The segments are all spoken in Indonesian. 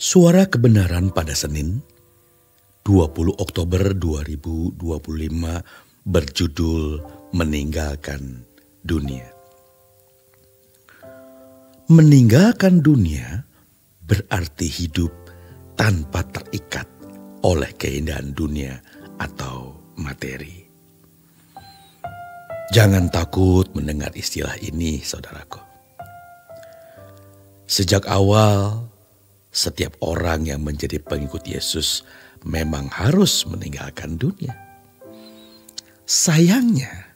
Suara Kebenaran pada Senin, 20 Oktober 2025 berjudul Meninggalkan Dunia. Meninggalkan dunia berarti hidup tanpa terikat oleh keindahan dunia atau materi. Jangan takut mendengar istilah ini, saudaraku. Sejak awal, setiap orang yang menjadi pengikut Yesus memang harus meninggalkan dunia. Sayangnya,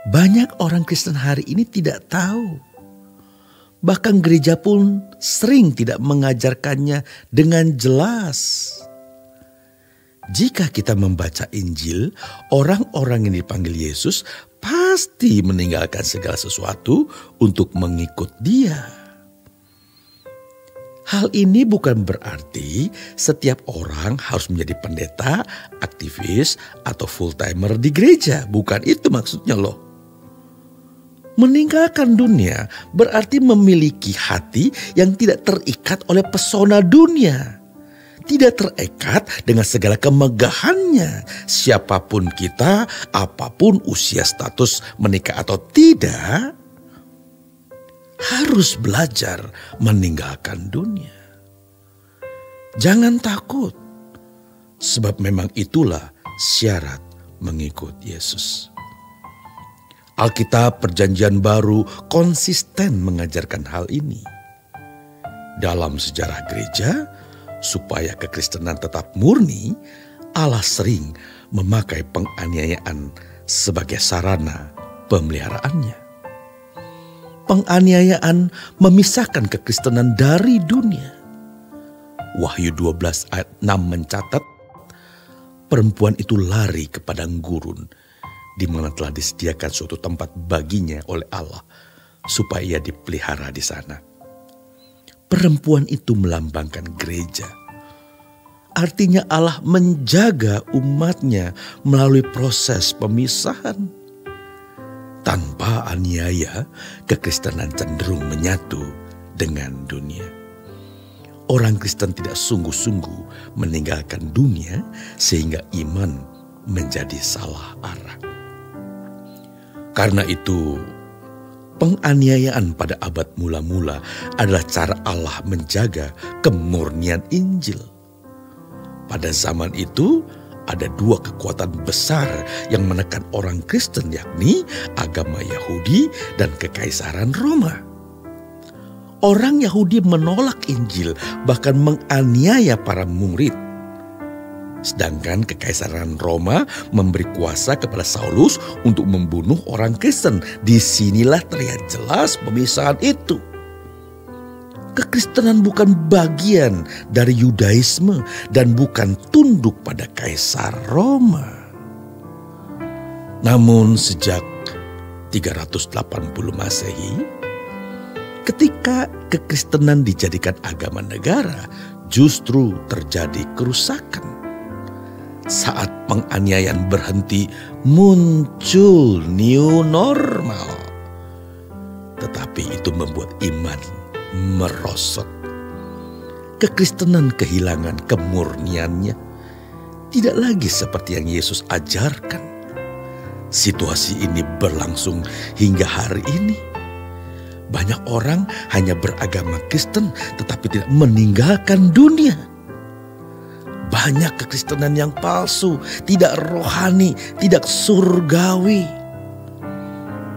banyak orang Kristen hari ini tidak tahu. Bahkan gereja pun sering tidak mengajarkannya dengan jelas. Jika kita membaca Injil, orang-orang yang dipanggil Yesus pasti meninggalkan segala sesuatu untuk mengikut Dia. Hal ini bukan berarti setiap orang harus menjadi pendeta, aktivis, atau full-timer di gereja. Bukan itu maksudnya loh. Meninggalkan dunia berarti memiliki hati yang tidak terikat oleh pesona dunia. Tidak terikat dengan segala kemegahannya. Siapapun kita, apapun usia, status, menikah atau tidak, harus belajar meninggalkan dunia. Jangan takut, sebab memang itulah syarat mengikut Yesus. Alkitab Perjanjian Baru konsisten mengajarkan hal ini. Dalam sejarah gereja, supaya kekristenan tetap murni, Allah sering memakai penganiayaan sebagai sarana pemeliharaannya. Penganiayaan memisahkan kekristenan dari dunia. Wahyu 12 ayat 6 mencatat, perempuan itu lari ke padang gurun, di mana telah disediakan suatu tempat baginya oleh Allah, supaya ia dipelihara di sana. Perempuan itu melambangkan gereja. Artinya Allah menjaga umatnya melalui proses pemisahan. Tanpa aniaya, kekristenan cenderung menyatu dengan dunia. Orang Kristen tidak sungguh-sungguh meninggalkan dunia sehingga iman menjadi salah arah. Karena itu, penganiayaan pada abad mula-mula adalah cara Allah menjaga kemurnian Injil. Pada zaman itu, ada dua kekuatan besar yang menekan orang Kristen, yakni agama Yahudi dan Kekaisaran Roma. Orang Yahudi menolak Injil, bahkan menganiaya para murid. Sedangkan Kekaisaran Roma memberi kuasa kepada Saulus untuk membunuh orang Kristen. Disinilah terlihat jelas pemisahan itu. Kekristenan bukan bagian dari Yudaisme dan bukan tunduk pada Kaisar Roma. Namun sejak 380 Masehi, ketika kekristenan dijadikan agama negara, justru terjadi kerusakan. Saat penganiayaan berhenti, muncul new normal. Tetapi itu membuat iman merosot. Kekristenan kehilangan kemurniannya. Tidak lagi seperti yang Yesus ajarkan. Situasi ini berlangsung hingga hari ini. Banyak orang hanya beragama Kristen tetapi tidak meninggalkan dunia. Banyak kekristenan yang palsu, tidak rohani, tidak surgawi.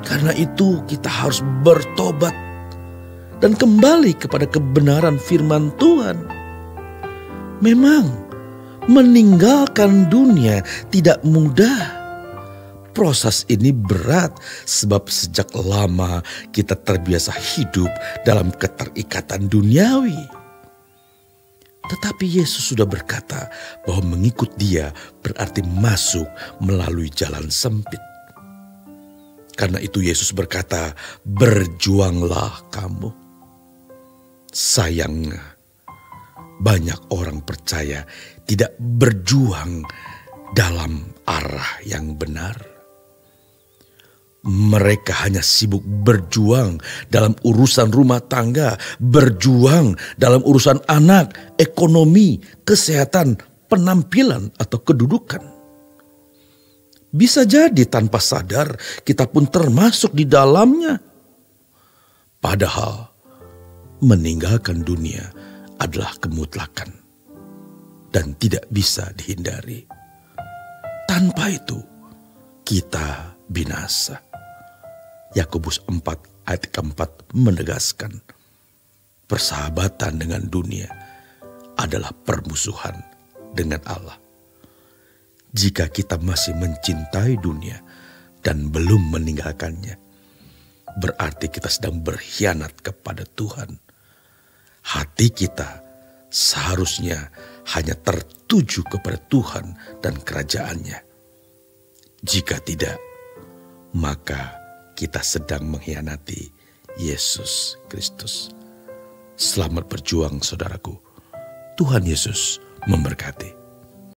Karena itu kita harus bertobat dan kembali kepada kebenaran firman Tuhan. Memang meninggalkan dunia tidak mudah. Proses ini berat sebab sejak lama kita terbiasa hidup dalam keterikatan duniawi. Tetapi Yesus sudah berkata bahwa mengikut Dia berarti masuk melalui jalan sempit. Karena itu Yesus berkata, berjuanglah kamu. Sayangnya, banyak orang percaya tidak berjuang dalam arah yang benar. Mereka hanya sibuk berjuang dalam urusan rumah tangga, berjuang dalam urusan anak, ekonomi, kesehatan, penampilan, atau kedudukan. Bisa jadi tanpa sadar kita pun termasuk di dalamnya. Padahal meninggalkan dunia adalah kemutlakan dan tidak bisa dihindari. Tanpa itu kita binasa. Yakobus 4 ayat keempat menegaskan, persahabatan dengan dunia adalah permusuhan dengan Allah. Jika kita masih mencintai dunia dan belum meninggalkannya, berarti kita sedang berkhianat kepada Tuhan. Hati kita seharusnya hanya tertuju kepada Tuhan dan kerajaannya. Jika tidak, maka kita sedang mengkhianati Yesus Kristus. Selamat berjuang saudaraku. Tuhan Yesus memberkati.